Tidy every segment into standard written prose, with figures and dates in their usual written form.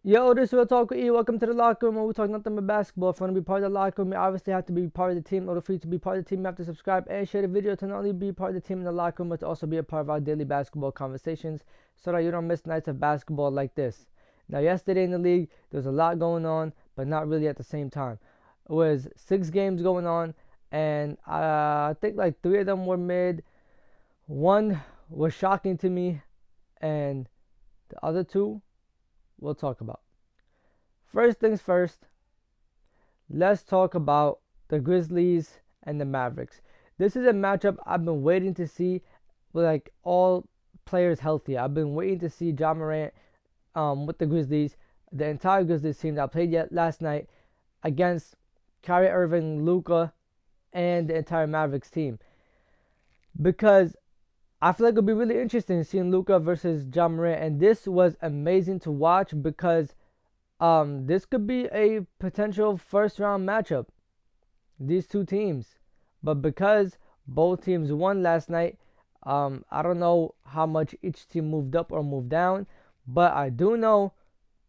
Yo, this is Real Talk with E. Welcome to the locker room where we talk nothing but basketball. If you want to be part of the locker room, you obviously have to be part of the team. In order for you to be part of the team, you have to subscribe and share the video to not only be part of the team in the locker room, but to also be a part of our daily basketball conversations so that you don't miss nights of basketball like this. Now, yesterday in the league, there was a lot going on, but not really at the same time. It was 6 games going on, and I think like 3 of them were mid. One was shocking to me, and the other two we'll talk about. First things first, let's talk about the Grizzlies and the Mavericks. This is a matchup I've been waiting to see with like all players healthy. I've been waiting to see Ja Morant with the Grizzlies, the entire Grizzlies team that played yet last night against Kyrie Irving, Luka, and the entire Mavericks team. Because I feel like it'll be really interesting seeing Luka versus Ja Morant, and this was amazing to watch because this could be a potential first round matchup. These two teams, but because both teams won last night, I don't know how much each team moved up or moved down, but I do know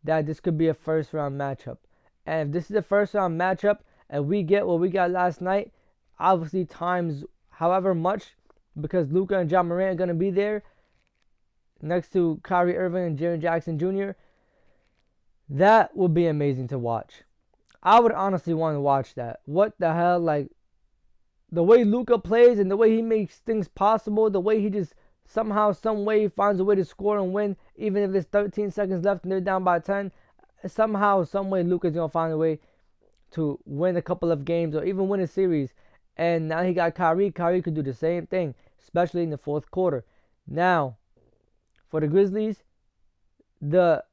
that this could be a first round matchup. And if this is a first round matchup and we get what we got last night, obviously times however much, because Luka and Ja Morant are going to be there next to Kyrie Irving and Jaren Jackson Jr., that would be amazing to watch. I would honestly want to watch that. What the hell? Like, the way Luka plays and the way he makes things possible, the way he just somehow, some way finds a way to score and win, even if it's 13 seconds left and they're down by 10. Somehow, some way, Luka's going to find a way to win a couple of games or even win a series. And now he got Kyrie. Kyrie could do the same thing, especially in the fourth quarter. Now, for the Grizzlies, the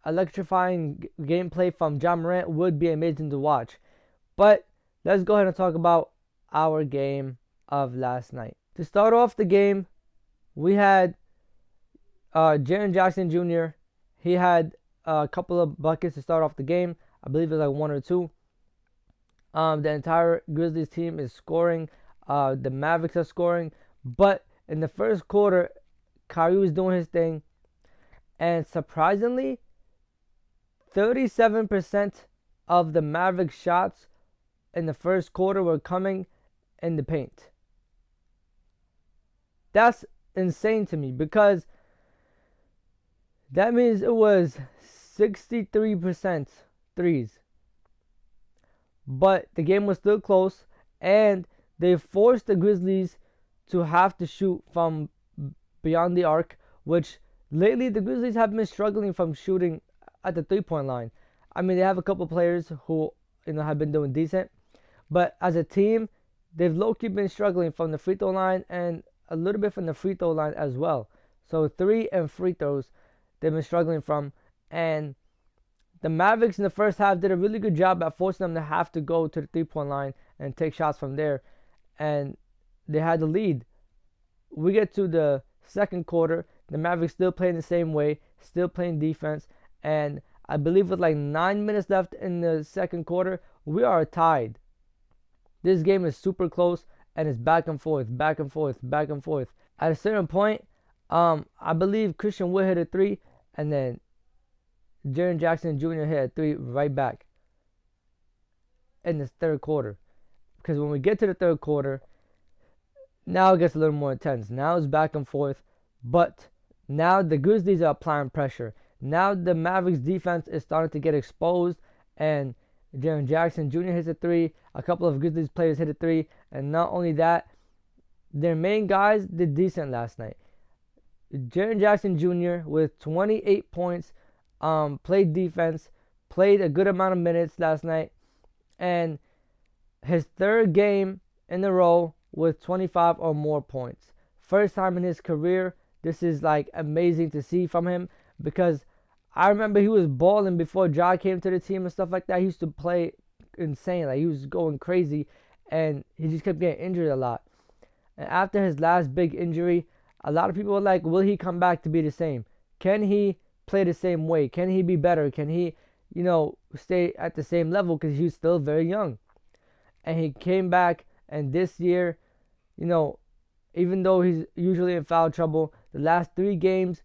electrifying gameplay from Ja Morant would be amazing to watch. But let's go ahead and talk about our game of last night. To start off the game, we had Jaren Jackson Jr. He had a couple of buckets to start off the game. I believe it was like one or two. The entire Grizzlies team is scoring. The Mavericks are scoring. But in the first quarter, Kyrie was doing his thing. And surprisingly, 37% of the Mavericks shots in the first quarter were coming in the paint. That's insane to me because that means it was 63% threes. But the game was still close, and they forced the Grizzlies to have to shoot from beyond the arc, which lately the Grizzlies have been struggling from shooting at the 3-point line. I mean, they have a couple players who have been doing decent, but as a team, they've low-key been struggling from the free throw line and a little bit from the free throw line as well. So 3 and free throws they've been struggling from, and the Mavericks in the first half did a really good job at forcing them to have to go to the 3-point line and take shots from there, and they had the lead. We get to the second quarter, the Mavericks still playing the same way, still playing defense, and I believe with like 9 minutes left in the second quarter, we are tied. This game is super close, and it's back and forth, back and forth, back and forth. At a certain point, I believe Christian Wood hit a 3, and then Jaren Jackson Jr. hit a 3 right back in the third quarter. Because when we get to the third quarter, now it gets a little more intense. Now it's back and forth, but now the Grizzlies are applying pressure. Now the Mavericks defense is starting to get exposed, and Jaren Jackson Jr. hits a 3. A couple of Grizzlies players hit a 3, and not only that, their main guys did decent last night. Jaren Jackson Jr. with 28 points, played defense, played a good amount of minutes last night, and his third game in a row with 25 or more points. First time in his career. This is like amazing to see from him because I remember he was balling before Ja came to the team and stuff like that. He used to play insane. Like, he was going crazy, and he just kept getting injured a lot. And after his last big injury, a lot of people were like, will he come back to be the same? Can he play the same way? Can he be better? Can he, stay at the same level? Because he's still very young. And he came back, and this year, even though he's usually in foul trouble, the last 3 games,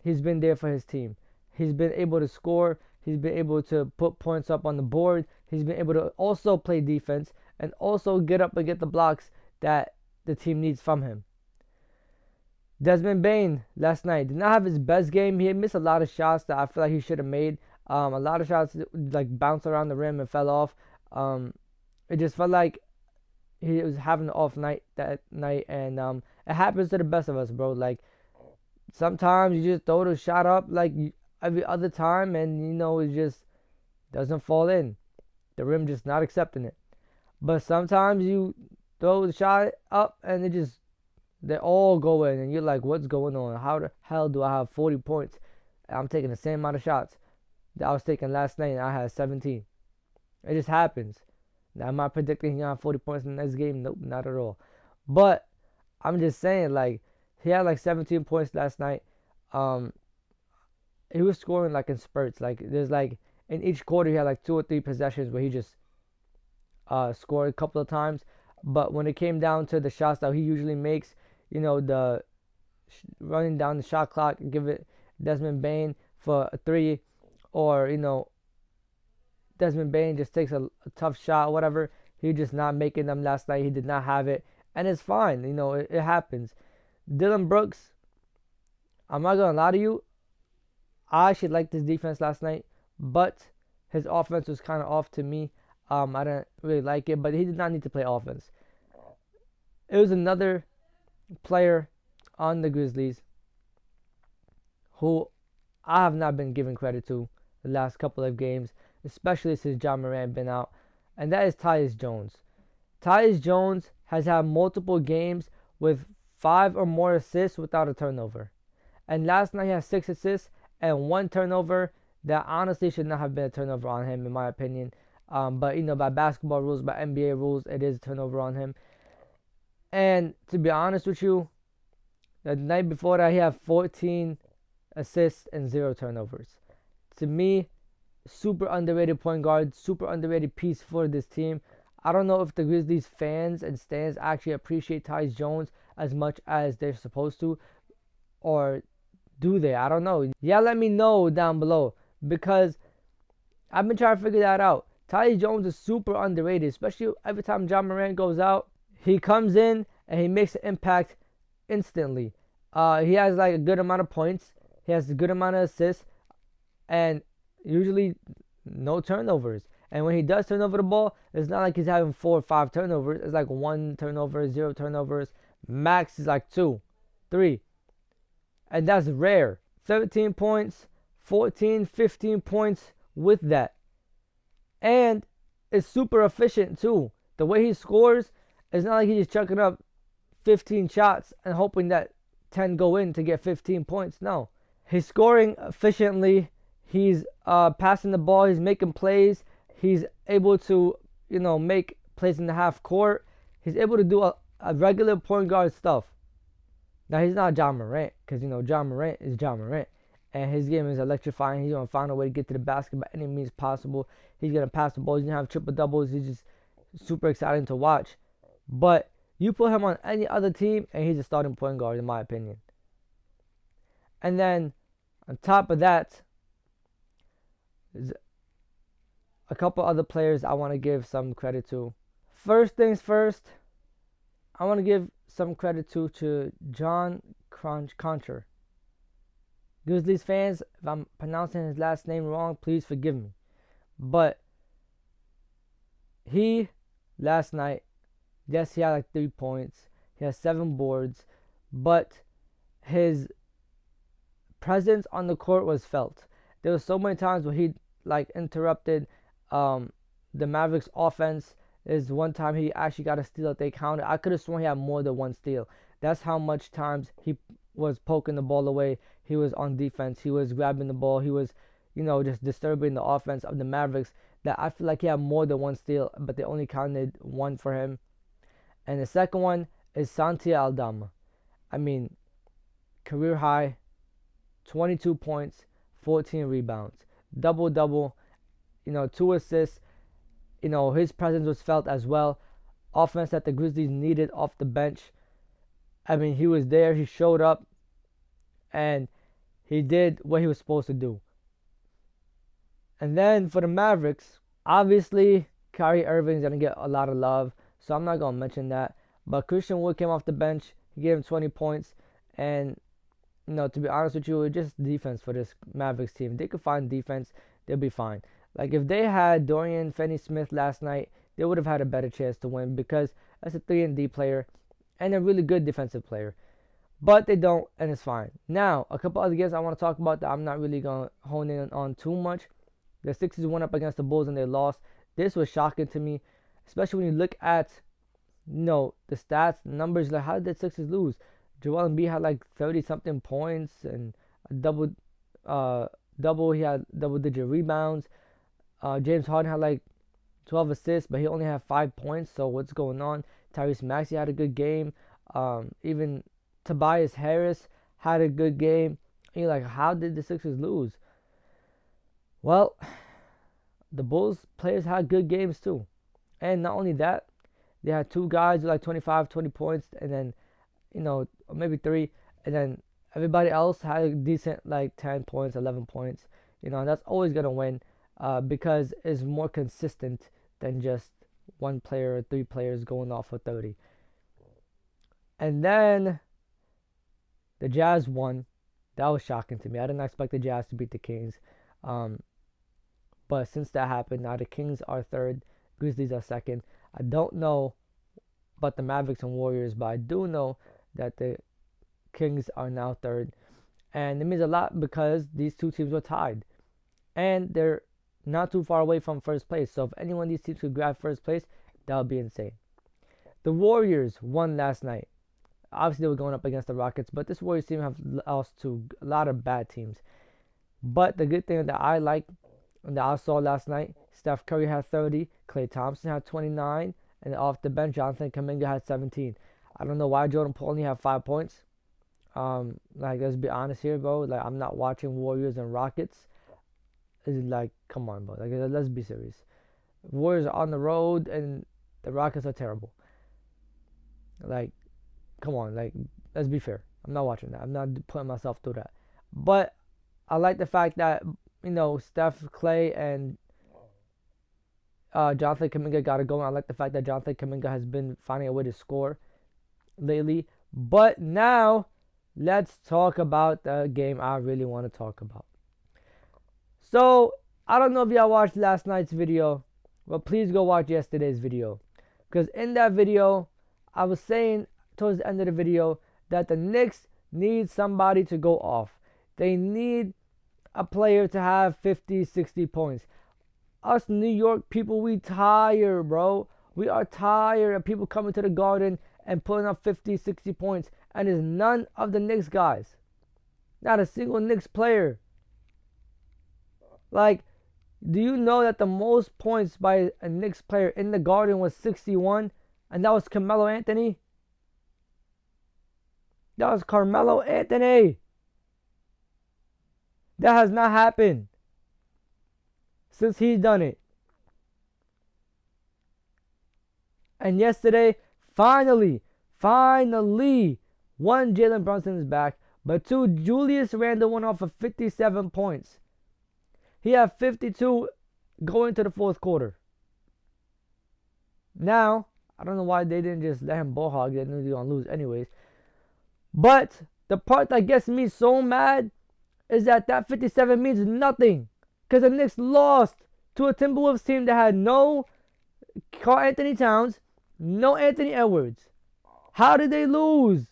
he's been there for his team. He's been able to score. He's been able to put points up on the board. He's been able to also play defense and also get up and get the blocks that the team needs from him. Desmond Bane last night did not have his best game. He missed a lot of shots that I feel like he should have made. A lot of shots like bounced around the rim and fell off. It just felt like he was having an off night that night, and it happens to the best of us, bro. Like sometimes you just throw the shot up like every other time, and it just doesn't fall in. The rim just not accepting it. But sometimes you throw the shot up and they all go in, and you're like, what's going on? How the hell do I have 40 points? I'm taking the same amount of shots that I was taking last night, and I had 17. It just happens. Now, am I predicting he's going to have 40 points in the next game? Nope, not at all. But I'm just saying, like, he had like 17 points last night. He was scoring like in spurts. Like, there's like, in each quarter, he had like 2 or 3 possessions where he just scored a couple of times. But when it came down to the shots that he usually makes, the running down the shot clock, give it Desmond Bane for a 3, or Desmond Bane just takes a tough shot, whatever. He just not making them last night. He did not have it, and it's fine. It happens. Dylan Brooks, I'm not gonna lie to you, I actually liked his defense last night, but his offense was kind of off to me. I didn't really like it, but he did not need to play offense. It was another player on the Grizzlies who I have not been giving credit to the last couple of games, especially since Ja Morant been out, and that is Tyus Jones. Tyus Jones has had multiple games with 5 or more assists without a turnover. And last night he had 6 assists and 1 turnover that honestly should not have been a turnover on him, in my opinion. But by basketball rules, by NBA rules, it is a turnover on him. And to be honest with you, the night before that he had 14 assists and 0 turnovers. To me, super underrated point guard, super underrated piece for this team. I don't know if the Grizzlies fans and stands actually appreciate Tyus Jones as much as they're supposed to, or do they? I don't know. Yeah, let me know down below, because I've been trying to figure that out. Tyus Jones is super underrated, especially every time Ja Morant goes out. He comes in and he makes an impact instantly. He has like a good amount of points. He has a good amount of assists, and usually no turnovers. And when he does turn over the ball, it's not like he's having 4 or 5 turnovers. It's like 1 turnover, 0 turnovers. Max is like 2, 3. And that's rare. 13 points, 14, 15 points with that. And it's super efficient too. The way he scores, it's not like he's just chucking up 15 shots and hoping that 10 go in to get 15 points. No. He's scoring efficiently. He's passing the ball. He's making plays. He's able to, make plays in the half court. He's able to do a regular point guard stuff. Now, he's not Ja Morant, because, Ja Morant is Ja Morant. And his game is electrifying. He's going to find a way to get to the basket by any means possible. He's going to pass the ball. He's going to have triple-doubles. He's just super exciting to watch. But you put him on any other team, and he's a starting point guard, in my opinion. And then, on top of that, there's a couple other players I want to give some credit to. First things first, I want to give some credit to John Concher. Grizzlies fans, if I'm pronouncing his last name wrong, please forgive me. But he, last night, yes, he had like 3 points. He has 7 boards. But his presence on the court was felt. There were so many times where he interrupted the Mavericks offense. There's one time he actually got a steal that they counted. I could have sworn he had more than 1 steal. That's how much times he was poking the ball away. He was on defense. He was grabbing the ball. He was, just disturbing the offense of the Mavericks. That I feel like he had more than 1 steal, but they only counted 1 for him. And the second one is Santi Aldama. I mean, career high, 22 points, 14 rebounds, double-double, 2 assists. His presence was felt as well. Offense that the Grizzlies needed off the bench. I mean, he was there. He showed up. And he did what he was supposed to do. And then for the Mavericks, obviously Kyrie Irving's gonna get a lot of love, so I'm not gonna mention that. But Christian Wood came off the bench. He gave him 20 points, and to be honest with you, it's just defense for this Mavericks team. If they could find defense, they'll be fine. Like if they had Dorian Finney-Smith last night, they would have had a better chance to win because that's a 3-and-D player and a really good defensive player. But they don't, and it's fine. Now, a couple other games I want to talk about that I'm not really going to hone in on too much. The Sixers went up against the Bulls and they lost. This was shocking to me, especially when you look at, the stats, the numbers. Like, how did the Sixers lose? Joel Embiid had like 30-something points and a double. He had double-digit rebounds. James Harden had like 12 assists, but he only had 5 points. So what's going on? Tyrese Maxey had a good game. Even Tobias Harris had a good game. And you're like, how did the Sixers lose? Well, the Bulls players had good games too. And not only that, they had 2 guys with like 25, 20 points, and then, maybe 3. And then everybody else had a decent like 10 points, 11 points. And that's always going to win because it's more consistent than just one player or 3 players going off for 30. And then the Jazz won. That was shocking to me. I didn't expect the Jazz to beat the Kings. But since that happened, now the Kings are 3rd, Grizzlies are 2nd. I don't know about the Mavericks and Warriors, but I do know that the Kings are now 3rd. And it means a lot because these 2 teams were tied. And they're not too far away from first place. So if any one of these teams could grab first place, that would be insane. The Warriors won last night. Obviously, they were going up against the Rockets, but this Warriors team have lost to a lot of bad teams. But the good thing that I like and that I saw last night, Steph Curry had 30, Klay Thompson had 29, and off the bench, Jonathan Kuminga had 17. I don't know why Jordan Poole only had 5 points. Let's be honest here, bro. Like, I'm not watching Warriors and Rockets. It's like, come on, bro. Like, let's be serious. Warriors are on the road, and the Rockets are terrible. Like, come on. Like, let's be fair. I'm not watching that. I'm not putting myself through that. But I like the fact that, Steph, Klay, and Jonathan Kuminga got it going. I like the fact that Jonathan Kuminga has been finding a way to score lately. But now, let's talk about the game I really want to talk about. So, I don't know if y'all watched last night's video, but please go watch yesterday's video. Because in that video, I was saying towards the end of the video that the Knicks need somebody to go off. They need a player to have 50, 60 points. Us New York people, we tired, bro. We are tired of people coming to the Garden and putting up 50, 60 points. And it's none of the Knicks guys. Not a single Knicks player. Like, do you know that the most points by a Knicks player in the Garden was 61? And that was Carmelo Anthony? That was Carmelo Anthony. That has not happened since he's done it. And yesterday, finally, 1, Jalen Brunson is back. But 2, Julius Randle went off for 57 points. He had 52 going to the 4th quarter. Now, I don't know why they didn't just let him ball hog. They knew they were going to lose anyways. But the part that gets me so mad is that 57 means nothing. Because the Knicks lost to a Timberwolves team that had no Karl Anthony Towns, no Anthony Edwards. How did they lose?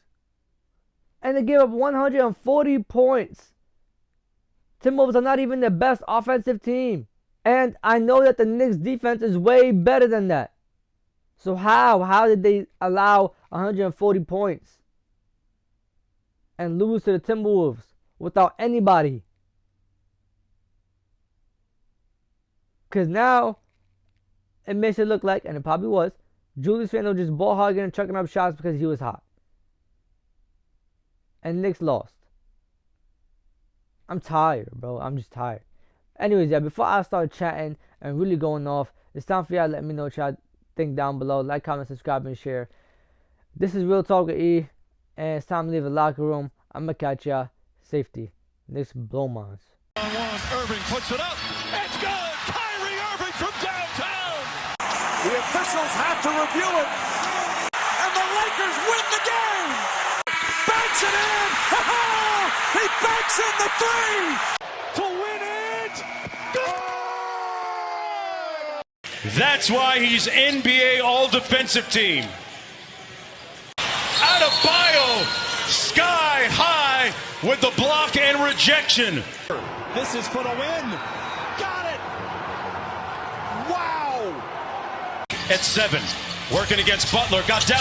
And they gave up 140 points. Timberwolves are not even the best offensive team. And I know that the Knicks defense is way better than that. So how did they allow 140 points and lose to the Timberwolves without anybody? Because now it makes it look like, and it probably was, Julius Randle just ball hogging and chucking up shots because he was hot. And Knicks lost. I'm tired, bro. I'm just tired. Anyways, yeah, before I start chatting and really going off, it's time for y'all to let me know what y'all think down below. Like, comment, subscribe, and share. This is Real Talk with E, and it's time to leave the locker room. I'm going to catch y'all. Safety. Knicks blow mines. Irving puts it up. It's good. officials have to review it. And the Lakers win the game. Banks it in. He banks in the three to win it. Good! That's why he's NBA All-Defensive Team. Adebayo, sky high with the block and rejection. This is for the win. Got it. Wow. At 7, working against Butler, got down.